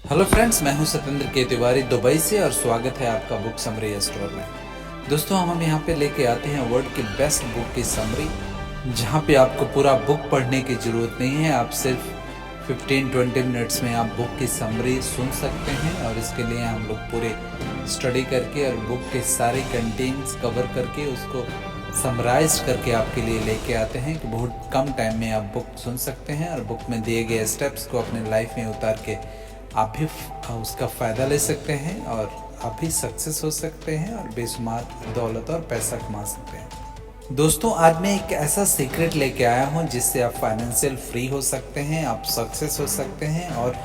Hello friends, मैं हूं सत्येंद्र के तिवारी दुबई से और स्वागत है आपका बुक समरी स्टोर में। दोस्तों, हम यहाँ पे लेके आते हैं वर्ल्ड की बेस्ट बुक की समरी, जहाँ पे आपको पूरा बुक पढ़ने की ज़रूरत नहीं है। आप सिर्फ 15-20 मिनट्स में आप बुक की समरी सुन सकते हैं और इसके लिए हम लोग पूरे स्टडी करके और बुक के सारे कंटेंट्स कवर करके उसको समराइज करके आपके लिए लेके आते हैं कि बहुत कम टाइम में आप बुक सुन सकते हैं और बुक में दिए गए स्टेप्स को अपने लाइफ में उतार के आप भी उसका फ़ायदा ले सकते हैं और आप भी सक्सेस हो सकते हैं और बेशुमार दौलत और पैसा कमा सकते हैं। दोस्तों, आज मैं एक ऐसा सीक्रेट लेके आया हूँ जिससे आप फाइनेंशियल फ्री हो सकते हैं, आप सक्सेस हो सकते हैं और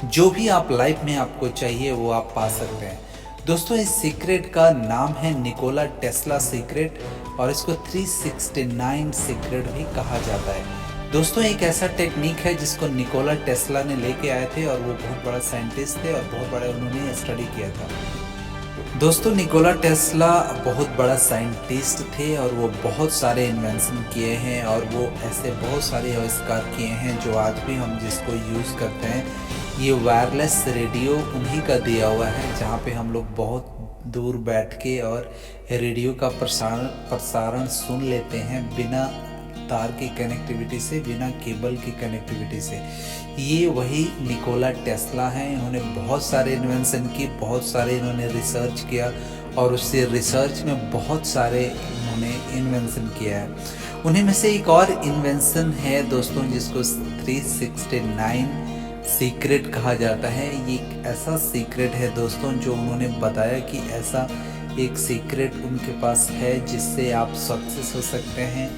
जो भी आप लाइफ में आपको चाहिए वो आप पा सकते हैं। दोस्तों, इस सीक्रेट का नाम है निकोला टेस्ला सीक्रेट और इसको 369 सीक्रेट भी कहा जाता है। दोस्तों, एक ऐसा टेक्निक है जिसको निकोला टेस्ला ने लेके आए थे और वो बहुत बड़ा साइंटिस्ट थे और बहुत बड़ा उन्होंने स्टडी किया था। दोस्तों, निकोला टेस्ला बहुत बड़ा साइंटिस्ट थे और वो बहुत सारे इन्वेंशन किए हैं और वो ऐसे बहुत सारे आविष्कार किए हैं जो आज भी हम जिसको यूज़ करते हैं। ये वायरलेस रेडियो उन्हीं का दिया हुआ है, जहाँ पे हम लोग बहुत दूर बैठ के और रेडियो का प्रसारण सुन लेते हैं बिना तार की कनेक्टिविटी से, बिना केबल की कनेक्टिविटी से। ये वही निकोला टेस्ला हैं। इन्होंने बहुत सारे इन्वेंशन की, बहुत सारे इन्होंने रिसर्च किया और उससे रिसर्च में बहुत सारे इन्होंने इन्वेंशन किया है। उन्हीं में से एक और इन्वेंशन है दोस्तों जिसको 369 सीक्रेट कहा जाता है। ये एक ऐसा सीक्रेट है दोस्तों जो उन्होंने बताया कि ऐसा एक सीक्रेट उनके पास है जिससे आप सक्सेस हो सकते हैं,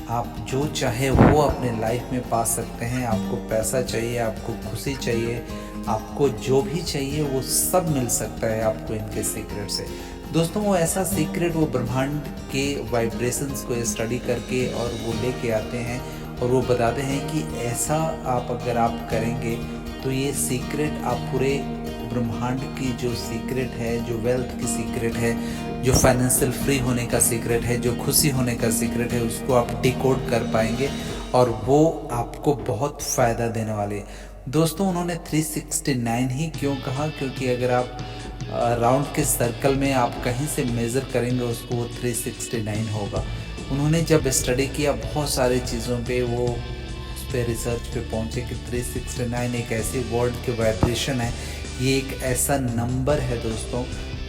आप जो चाहे वो अपने लाइफ में पा सकते हैं। आपको पैसा चाहिए, आपको खुशी चाहिए, आपको जो भी चाहिए वो सब मिल सकता है आपको इनके सीक्रेट से। दोस्तों, वो ऐसा सीक्रेट वो ब्रह्मांड के वाइब्रेशंस को स्टडी करके और वो लेके आते हैं और वो बताते हैं कि ऐसा आप अगर आप करेंगे तो ये सीक्रेट आप पूरे ब्रह्मांड की जो सीक्रेट है, जो वेल्थ की सीक्रेट है, जो फाइनेंशियल फ्री होने का सीक्रेट है, जो खुशी होने का सीक्रेट है, उसको आप डिकोड कर पाएंगे और वो आपको बहुत फ़ायदा देने वाले। दोस्तों, उन्होंने 369 ही क्यों कहा? क्योंकि अगर आप राउंड के सर्कल में आप कहीं से मेज़र करेंगे उसको, वो 369 होगा। उन्होंने जब स्टडी किया बहुत सारी चीज़ों पे, वो उस पर रिसर्च पे पहुँचे कि 369 एक ऐसी वर्ड की वाइब्रेशन है, ये एक ऐसा नंबर है दोस्तों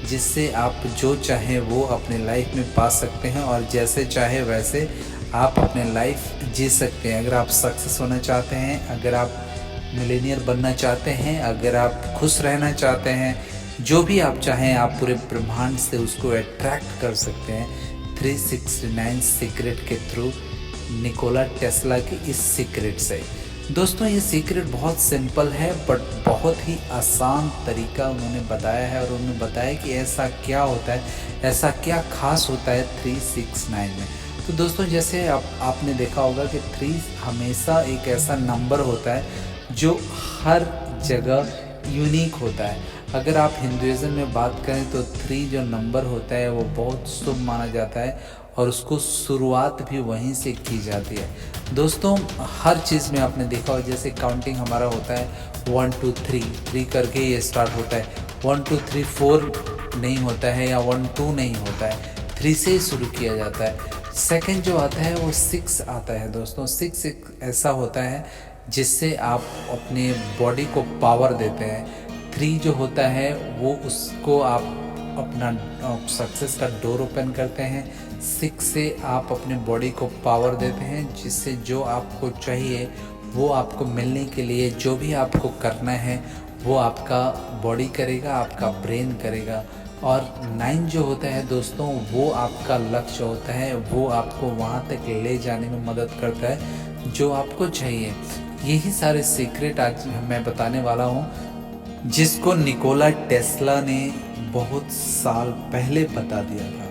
जिससे आप जो चाहें वो अपने लाइफ में पा सकते हैं और जैसे चाहे वैसे आप अपने लाइफ जी सकते हैं। अगर आप सक्सेस होना चाहते हैं, अगर आप मिलेनियर बनना चाहते हैं, अगर आप खुश रहना चाहते हैं, जो भी आप चाहें आप पूरे ब्रह्मांड से उसको अट्रैक्ट कर सकते हैं 369 सीक्रेट के थ्रू, निकोला टेस्ला के इस सीक्रेट से। दोस्तों, ये सीक्रेट बहुत सिंपल है बट बहुत ही आसान तरीका उन्होंने बताया है और उन्होंने बताया कि ऐसा क्या होता है, ऐसा क्या खास होता है 369 में। तो दोस्तों, जैसे आपने देखा होगा कि 3 हमेशा एक ऐसा नंबर होता है जो हर जगह यूनिक होता है। अगर आप हिंदुइज़्म में बात करें तो 3 जो नंबर होता है वो बहुत शुभ माना जाता है और उसको शुरुआत भी वहीं से की जाती है। दोस्तों, हर चीज़ में आपने देखा हो, जैसे काउंटिंग हमारा होता है 1 2 3 करके ये स्टार्ट होता है। 1 2 3 4 नहीं होता है या 1 2 नहीं होता है, 3 से ही शुरू किया जाता है। सेकंड जो आता है वो 6 आता है दोस्तों। 6 एक ऐसा होता है जिससे आप अपने बॉडी को पावर देते हैं। 3 जो होता है वो उसको आप अपना सक्सेस का डोर ओपन करते हैं। 6 से आप अपने बॉडी को पावर देते हैं जिससे जो आपको चाहिए वो आपको मिलने के लिए जो भी आपको करना है वो आपका बॉडी करेगा, आपका ब्रेन करेगा। और 9 जो होता है दोस्तों वो आपका लक्ष्य होता है, वो आपको वहाँ तक ले जाने में मदद करता है जो आपको चाहिए। यही सारे सीक्रेट आज मैं बताने वाला हूँ जिसको निकोला टेस्ला ने बहुत साल पहले बता दिया था।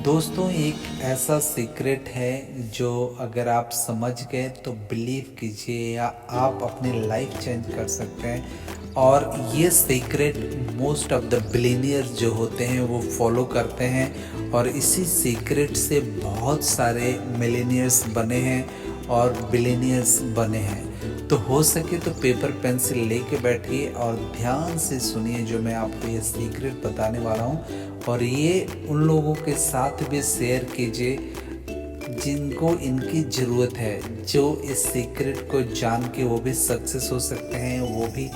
दोस्तों, एक ऐसा सीक्रेट है जो अगर आप समझ गए तो बिलीव कीजिए या आप अपनी लाइफ चेंज कर सकते हैं। और ये secret most of the billionaires जो होते हैं वो फॉलो करते हैं और इसी सीक्रेट से बहुत सारे मिलेनियर्स बने हैं और बिलियनियर्स बने हैं। तो हो सके तो पेपर पेंसिल लेके बैठिए और ध्यान से सुनिए जो मैं आपको ये सीक्रेट बताने वाला हूँ, और ये उन लोगों के साथ भी शेयर कीजिए जिनको इनकी ज़रूरत है, जो इस सीक्रेट को जान के वो भी सक्सेस हो सकते हैं, वो भी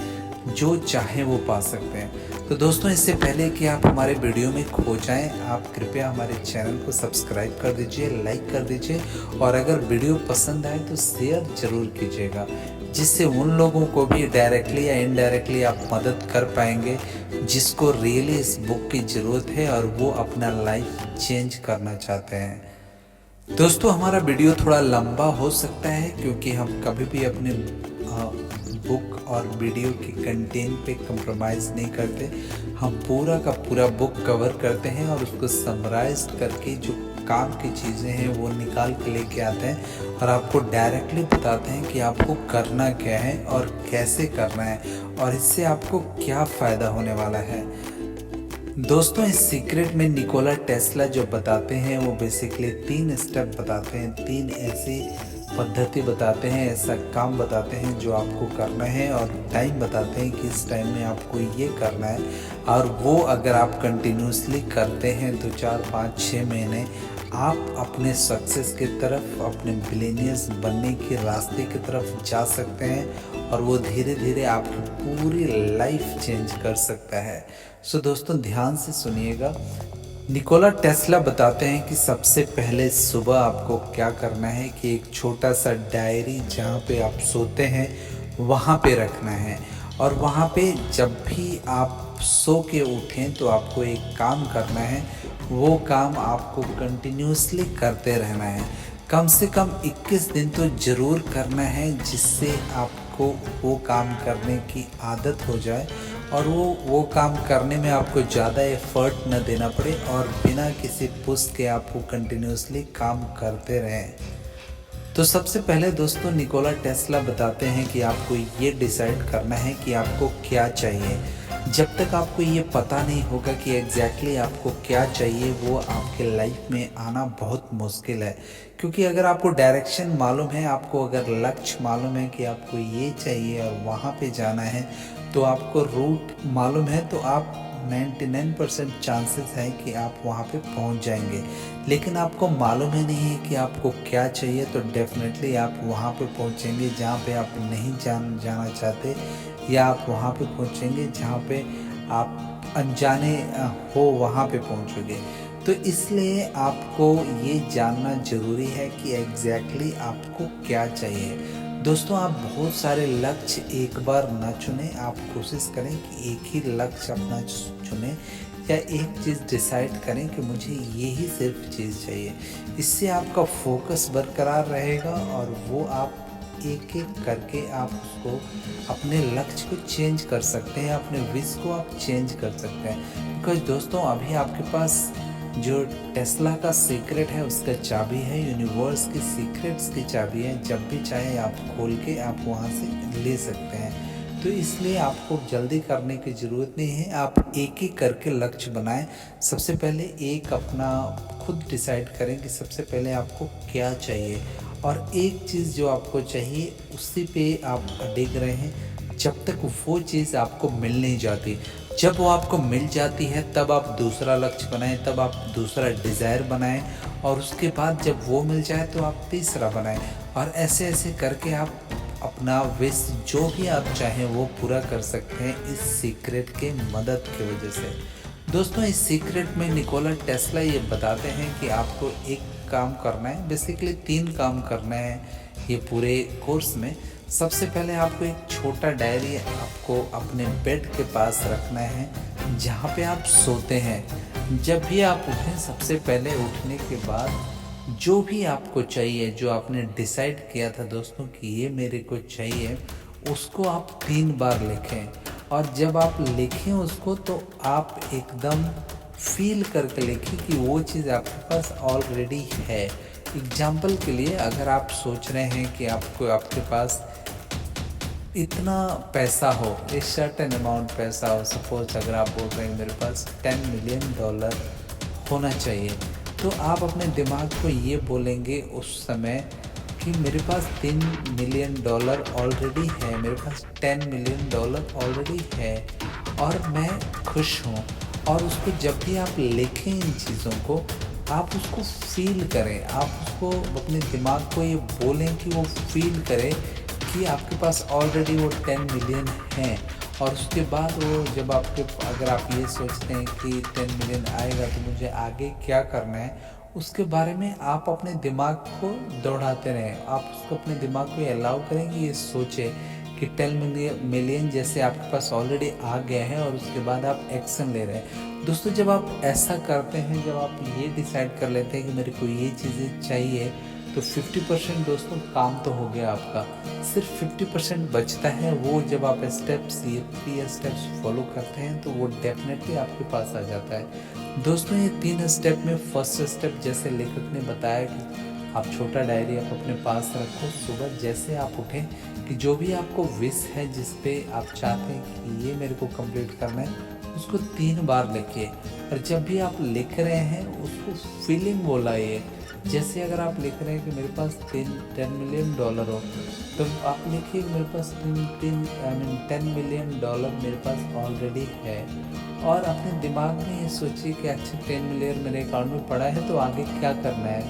जो चाहे वो पा सकते हैं। तो दोस्तों, इससे पहले कि आप हमारे वीडियो में खो जाएं, आप कृपया हमारे चैनल को सब्सक्राइब कर दीजिए, लाइक कर दीजिए, और अगर वीडियो पसंद आए तो शेयर ज़रूर कीजिएगा, जिससे उन लोगों को भी डायरेक्टली या इनडायरेक्टली आप मदद कर पाएंगे जिसको रियली इस बुक की ज़रूरत है और वो अपना लाइफ चेंज करना चाहते हैं। दोस्तों, हमारा वीडियो थोड़ा लंबा हो सकता है क्योंकि हम कभी भी अपने बुक और वीडियो के कंटेंट पे कंप्रोमाइज़ नहीं करते। हम पूरा का पूरा बुक कवर करते हैं और उसको समराइज करके जो काम की चीज़ें हैं वो निकाल के लेके आते हैं और आपको डायरेक्टली बताते हैं कि आपको करना क्या है और कैसे करना है और इससे आपको क्या फ़ायदा होने वाला है। दोस्तों, इस सीक्रेट में निकोला टेस्ला जो बताते हैं वो बेसिकली 3 स्टेप बताते हैं, 3 ऐसी पद्धति बताते हैं, ऐसा काम बताते हैं जो आपको करना है, और टाइम बताते हैं कि इस टाइम में आपको ये करना है। और वो अगर आप कंटिन्यूसली करते हैं तो 4, 5, 6 महीने आप अपने सक्सेस की तरफ, अपने बिलियनियर्स बनने के रास्ते की तरफ जा सकते हैं और वो धीरे धीरे आपकी पूरी लाइफ चेंज कर सकता है। सो दोस्तों, ध्यान से सुनिएगा। निकोला टेस्ला बताते हैं कि सबसे पहले सुबह आपको क्या करना है कि एक छोटा सा डायरी जहाँ पे आप सोते हैं वहाँ पे रखना है, और वहाँ पे जब भी आप सो के उठें तो आपको एक काम करना है। वो काम आपको कंटिन्यूसली करते रहना है, कम से कम 21 दिन तो ज़रूर करना है, जिससे आपको वो काम करने की आदत हो जाए और वो काम करने में आपको ज़्यादा एफर्ट न देना पड़े और बिना किसी पुश के आप वो कंटिन्यूसली काम करते रहें। तो सबसे पहले दोस्तों, निकोला टेस्ला बताते हैं कि आपको ये डिसाइड करना है कि आपको क्या चाहिए। जब तक आपको ये पता नहीं होगा कि एग्जैक्टली आपको क्या चाहिए, वो आपके लाइफ में आना बहुत मुश्किल है। क्योंकि अगर आपको डायरेक्शन मालूम है, आपको अगर लक्ष्य मालूम है कि आपको ये चाहिए और वहाँ पे जाना है, तो आपको रूट मालूम है, तो आप 99% चांसेस हैं कि आप वहाँ पे पहुँच जाएंगे। लेकिन आपको मालूम ही नहीं है कि आपको क्या चाहिए, तो डेफिनेटली आप वहाँ पे पहुँचेंगे जहाँ पे आप नहीं जाना चाहते, या आप वहाँ पे पहुँचेंगे जहाँ पे आप अनजाने हो, वहाँ पे पहुँचोगे। तो इसलिए आपको ये जानना ज़रूरी है कि एग्जैक्टली आपको क्या चाहिए। दोस्तों, आप बहुत सारे लक्ष्य एक बार ना चुनें, आप कोशिश करें कि एक ही लक्ष्य अपना चुनें, या एक चीज़ डिसाइड करें कि मुझे यही सिर्फ चीज़ चाहिए। इससे आपका फोकस बरकरार रहेगा और वो आप एक एक करके आप उसको, अपने लक्ष्य को चेंज कर सकते हैं, अपने विश को आप चेंज कर सकते हैं। बिकॉज दोस्तों, अभी आपके पास जो टेस्ला का सीक्रेट है उसका चाबी है, यूनिवर्स की सीक्रेट्स की चाबी है। जब भी चाहे आप खोल के आप वहाँ से ले सकते हैं। तो इसलिए आपको जल्दी करने की ज़रूरत नहीं है, आप एक एक करके लक्ष्य बनाएं। सबसे पहले एक अपना खुद डिसाइड करें कि सबसे पहले आपको क्या चाहिए, और एक चीज़ जो आपको चाहिए उसी पे आप अडिग रहें जब तक वो चीज़ आपको मिल नहीं जाती। जब वो आपको मिल जाती है तब आप दूसरा लक्ष्य बनाएं, तब आप दूसरा डिज़ायर बनाएं, और उसके बाद जब वो मिल जाए तो आप तीसरा बनाएं, और ऐसे ऐसे करके आप अपना विश जो भी आप चाहें वो पूरा कर सकते हैं इस सीक्रेट के मदद की वजह से। दोस्तों, इस सीक्रेट में निकोला टेस्ला ये बताते हैं कि आपको एक काम करना है, बेसिकली 3 काम करना है ये पूरे कोर्स में। सबसे पहले आपको एक छोटा डायरी आपको अपने बेड के पास रखना है जहाँ पे आप सोते हैं। जब भी आप उठें, सबसे पहले उठने के बाद जो भी आपको चाहिए, जो आपने डिसाइड किया था दोस्तों कि ये मेरे को चाहिए, उसको आप 3 बार लिखें। और जब आप लिखें उसको तो आप एकदम फील करके लिखें कि वो चीज़ आपके पास ऑलरेडी है। एग्जाम्पल के लिए, अगर आप सोच रहे हैं कि आपके पास इतना पैसा हो, एक सर्टेन अमाउंट पैसा हो, सपोज अगर आप बोल रहे हैं मेरे पास $10 मिलियन होना चाहिए, तो आप अपने दिमाग को ये बोलेंगे उस समय कि कि मेरे पास $3 मिलियन ऑलरेडी है, मेरे पास $10 मिलियन ऑलरेडी है और मैं खुश हूँ। और उसको जब भी आप लिखें इन चीज़ों को, आप उसको फ़ील करें, आप उसको अपने दिमाग को ये बोलें कि वो फ़ील करे कि आपके पास ऑलरेडी वो 10 मिलियन हैं। और उसके बाद वो जब अगर आप ये सोचते हैं कि 10 मिलियन आएगा तो मुझे आगे क्या करना है, उसके बारे में आप अपने दिमाग को दौड़ाते रहें। आप उसको अपने दिमाग को ये अलाउ करें कि ये सोचे कि 10 मिलियन जैसे आपके पास ऑलरेडी आ गया है और उसके बाद आप एक्शन ले रहे हैं। दोस्तों, जब आप ऐसा करते हैं, जब आप ये डिसाइड कर लेते हैं कि मेरे को ये चीज़ें चाहिए, तो 50% दोस्तों काम तो हो गया आपका। सिर्फ 50% बचता है, वो जब आप स्टेप्स, ये 3 स्टेप्स फॉलो करते हैं तो वो डेफिनेटली आपके पास आ जाता है। दोस्तों, ये 3 स्टेप में फर्स्ट स्टेप जैसे लेखक ने बताया कि आप छोटा डायरी आप अपने पास रखो। सुबह जैसे आप उठें कि जो भी आपको विश है, जिस पे आप चाहते हैं कि ये मेरे को कंप्लीट करना है, उसको 3 बार लिखिए। और जब भी आप लिख रहे हैं उसको फीलिंग बोलाइए। जैसे अगर आप लिख रहे हैं कि मेरे पास $10 मिलियन हो, तो आप लिखिए मेरे पास $10 मिलियन मेरे पास ऑलरेडी है। और अपने दिमाग में ये सोचिए कि अच्छा 10 मिलियन मेरे अकाउंट में पड़ा है, तो आगे क्या करना है,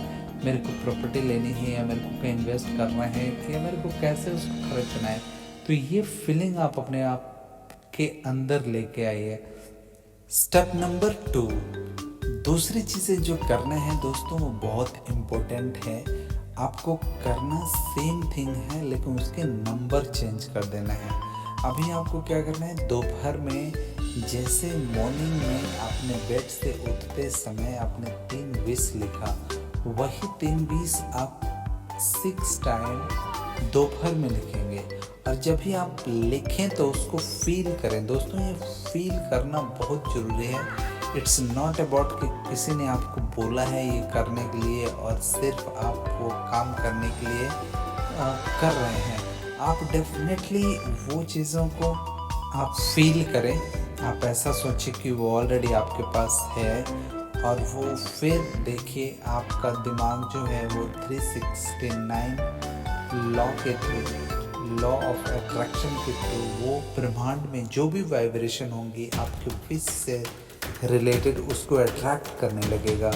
मेरे को प्रॉपर्टी लेनी है या मेरे को कहीं इन्वेस्ट करना है या मेरे को कैसे उसको खर्चना है। तो ये फीलिंग आप अपने आप के अंदर लेके आइए। स्टेप नंबर 2, दूसरी चीज़ें जो करना है दोस्तों वो बहुत इम्पोर्टेंट है। आपको करना सेम थिंग है, लेकिन उसके नंबर चेंज कर देना है। अभी आपको क्या करना है, दोपहर में जैसे मॉर्निंग में आपने बेड से उठते समय आपने 3 विश लिखा, वही 3 विश आप 6 टाइम दोपहर में लिखेंगे। और जब भी आप लिखें तो उसको फील करें। दोस्तों, ये फील करना बहुत ज़रूरी है। इट्स नॉट अबाउट कि किसी ने आपको बोला है ये करने के लिए और सिर्फ आप वो काम करने के लिए कर रहे हैं। आप डेफिनेटली वो चीज़ों को आप फील करें। आप ऐसा सोचिए कि वो ऑलरेडी आपके पास है और वो फिर देखिए आपका दिमाग जो है वो 369 लॉ ऑफ अट्रैक्शन के थ्रू वो ब्रह्मांड में जो भी वाइब्रेशन होंगी आपके विश से रिलेटेड उसको अट्रैक्ट करने लगेगा।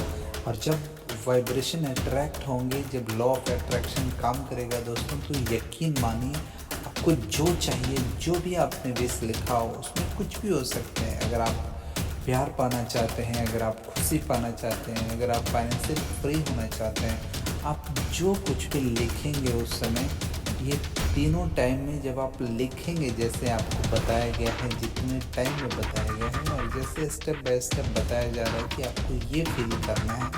और जब वाइब्रेशन अट्रैक्ट होंगे, जब लॉ ऑफ अट्रैक्शन काम करेगा दोस्तों, तो यकीन मानिए आपको जो चाहिए, जो भी आपने विश लिखा हो, उसमें कुछ भी हो सकते हैं। अगर आप प्यार पाना चाहते हैं, अगर आप खुशी पाना चाहते हैं, अगर आप फाइनेंशियल फ्री होना चाहते हैं, आप जो कुछ भी लिखेंगे उस समय, ये तीनों टाइम में जब आप लिखेंगे जैसे आपको बताया गया है, जितने टाइम में बताया गया है और जैसे स्टेप बाय स्टेप बताया जा रहा है कि आपको ये फील करना है,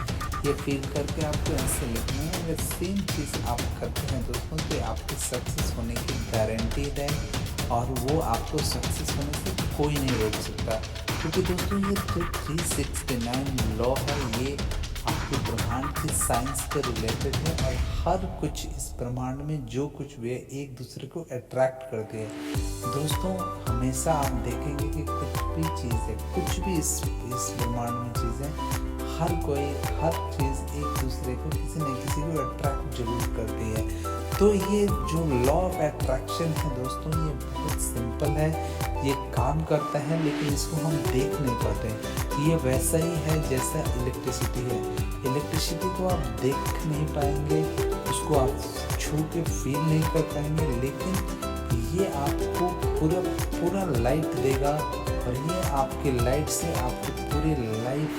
ये फील करके आपको ऐसे लिखना है। अगर सेम चीज़ आप करते हैं दोस्तों, तो आपकी सक्सेस होने की गारंटीड है और वो आपको सक्सेस होने से कोई नहीं रोक सकता। क्योंकि दोस्तों, ये जो 369 लॉ है, ये आपके ब्रह्मांड की साइंस से रिलेटेड है और हर कुछ इस ब्रह्मांड में जो कुछ भी है एक दूसरे को अट्रैक्ट करते हैं। दोस्तों, हमेशा आप देखेंगे कि कुछ भी चीज़ है, कुछ भी इस ब्रह्मांड में चीज़ें, हर चीज़ एक दूसरे को किसी न किसी को अट्रैक्ट जरूर करती है। तो ये जो लॉ ऑफ अट्रैक्शन है दोस्तों, ये बहुत सिंपल है, ये काम करता है, लेकिन इसको हम देख नहीं पाते। ये वैसा ही है जैसा इलेक्ट्रिसिटी है। इलेक्ट्रिसिटी को आप देख नहीं पाएंगे, उसको आप छू के फील नहीं कर पाएंगे, लेकिन ये आपको पूरा लाइट देगा और ये आपके लाइट से आपकी पूरी लाइफ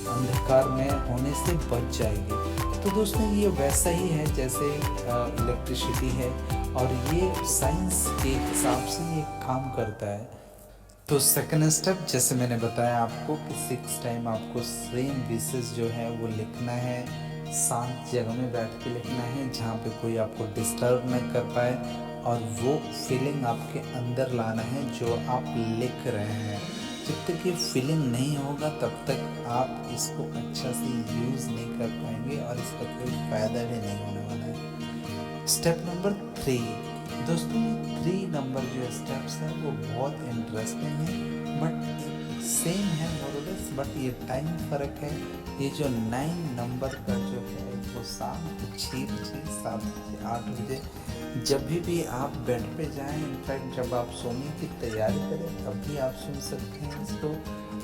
अंधकार में होने से बच जाएगी। तो दोस्तों, ये वैसा ही है जैसे इलेक्ट्रिसिटी है और ये साइंस के हिसाब से ये काम करता है। तो सेकंड स्टेप, जैसे मैंने बताया आपको कि 6 टाइम आपको सेम विशेस जो है वो लिखना है। शांत जगह में बैठ के लिखना है जहाँ पे कोई आपको डिस्टर्ब न कर पाए और वो फीलिंग आपके अंदर लाना है जो आप लिख रहे हैं। जब तक ये फीलिंग नहीं होगा तब तक आप इसको अच्छा से यूज़ नहीं कर पाएंगे और इसका कोई फ़ायदा भी नहीं होने वाला है। स्टेप नंबर 3, दोस्तों, 3 नंबर जो स्टेप्स हैं वो बहुत इंटरेस्टिंग है, बट सेम है मोरलेस, बट ये टाइम फ़र्क है। ये जो 9 नंबर का जो है वो शाम को 6 बजे, 7 बजे, 8 बजे जब भी आप बेड पे जाएं, इनफैक्ट जब आप सोने की तैयारी करें तब भी आप सुन सकते हैं इसको।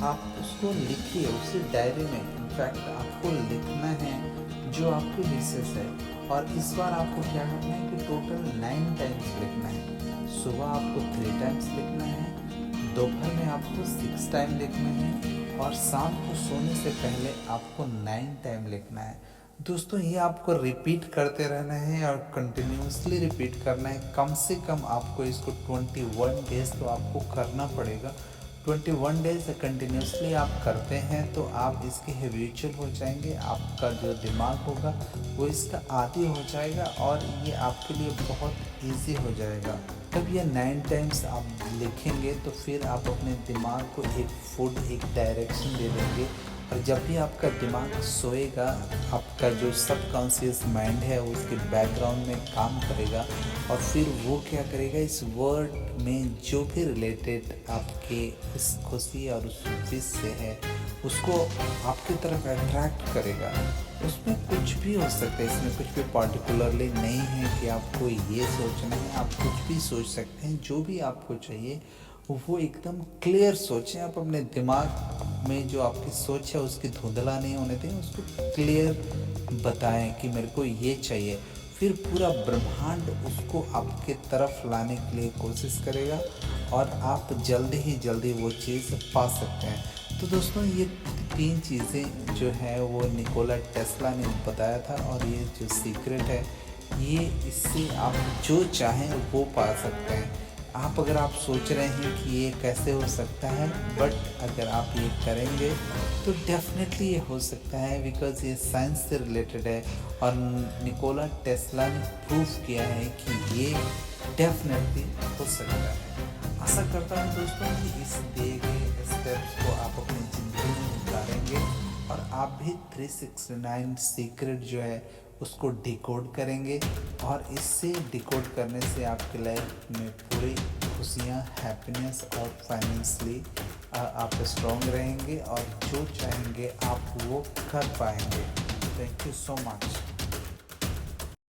आप उसको लिखिए उसी डायरी में, इनफैक्ट आपको लिखना है जो आपकी विशेष है। और इस बार आपको क्या करना है कि टोटल 9 टाइम्स लिखना है। सुबह आपको 3 टाइम्स लिखना है, दोपहर में आपको 6 टाइम लिखना है, और शाम को सोने से पहले आपको 9 टाइम लिखना है। दोस्तों ये आपको रिपीट करते रहना है और कंटिन्यूसली रिपीट करना है। कम से कम आपको इसको 21 डेज तो आपको करना पड़ेगा। 21 डेज कंटिन्यूसली आप करते हैं तो आप इसके हैबिचुअल हो जाएंगे। आपका जो दिमाग होगा वो इसका आदी हो जाएगा और ये आपके लिए बहुत इजी हो जाएगा। जब ये 9 टाइम्स आप लिखेंगे तो फिर आप अपने दिमाग को एक फूड, एक डायरेक्शन दे देंगे। और जब भी आपका दिमाग सोएगा, आपका जो सबकॉन्शियस माइंड है उसके बैकग्राउंड में काम करेगा, और फिर वो क्या करेगा, इस वर्ड में जो भी रिलेटेड आपके इस खुशी और उस विश से है उसको आपकी तरफ अट्रैक्ट करेगा। उसमें कुछ भी हो सकता है, इसमें कुछ भी पर्टिकुलरली नहीं है कि आपको ये सोचना है। आप कुछ भी सोच सकते हैं, जो भी आपको चाहिए वो एकदम क्लियर सोचें। आप अपने दिमाग में जो आपकी सोच है उसकी धुंधला नहीं होने दें, उसको क्लियर बताएं कि मेरे को ये चाहिए। फिर पूरा ब्रह्मांड उसको आपके तरफ लाने के लिए कोशिश करेगा और आप जल्दी ही जल्दी वो चीज़ पा सकते हैं। तो दोस्तों ये 3 चीज़ें जो है वो निकोला टेस्ला ने बताया था, और ये जो सीक्रेट है ये इससे आप जो चाहें वो पा सकते हैं। आप अगर आप सोच रहे हैं कि ये कैसे हो सकता है, बट अगर आप ये करेंगे तो डेफिनेटली ये हो सकता है, बिकॉज ये साइंस से रिलेटेड है और निकोला टेस्ला ने प्रूफ किया है कि ये डेफिनेटली हो सकता है। आशा करता हूँ दोस्तों कि इस दिए गए स्टेप्स को आप अपनी ज़िंदगी में उतारेंगे और आप भी 369 सीक्रेट जो है उसको डिकोड करेंगे, और इससे डिकोड करने से आपकी लाइफ में पूरी खुशियाँ, हैप्पीनेस और फाइनेंशियली आप स्ट्रॉन्ग रहेंगे और जो चाहेंगे आप वो कर पाएंगे। Thank you so much.